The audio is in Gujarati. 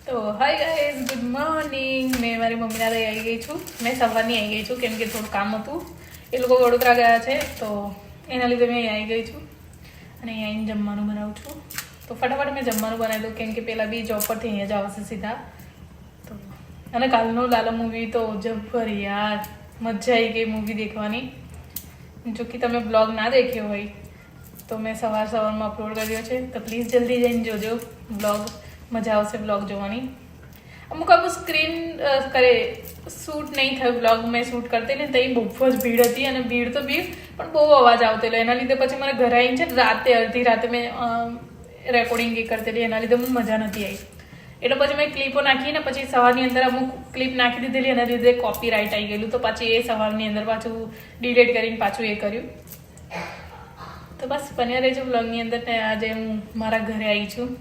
તો હાય ગાઈઝ, ગુડ મોર્નિંગ. મેં મારી મમ્મીના ઘરે આવી ગઈ છું. મેં સવારની આવી ગઈ છું કેમ કે થોડું કામ હતું. એ લોકો વડોદરા ગયા છે તો એના લીધે મેં અહીં આવી ગઈ છું અને અહીં આવીને જમવાનું બનાવું છું. તો ફટાફટ મેં જમવાનું બનાવી દઉં કેમ કે પેલા બી જોબ પરથી અહીંયા જ આવશે સીધા. તો અને કાલનું લાલા મૂવી તો જબ્બર યાર, મજા આવી ગઈ મૂવી દેખવાની. જો કે તમે બ્લોગ ના દેખ્યો હોય તો મેં સવારમાં અપલોડ કર્યો છે, તો પ્લીઝ જલ્દી જઈને જોજો બ્લોગ. મજા આવશે બ્લોગ જોવાની. અમુક સ્ક્રીન શૂટ નહીં થયું બ્લોગ મેં શૂટ કરતી ને ત્યાં બહુ જ ભીડ હતી અને ભીડ તો ભીડ પણ બહુ અવાજ આવતો એના લીધે પછી મારે ઘરે આવીને છે રાતે અડધી રાતે મેં રેકોર્ડિંગ એ કરતી એના લીધે મને મજા નથી આવી. એટલે પછી મેં ક્લિપો નાખીને પછી સવારની અંદર અમુક ક્લિપ નાખી દીધેલી એના લીધે કોપી રાઇટ આવી ગયેલું, તો પછી એ સવારની અંદર પાછું ડિલીટ કરીને પાછું એ કર્યું. તો બસ બન્યા રહેજો બ્લોગની અંદર. આજે હું મારા ઘરે આવી છું.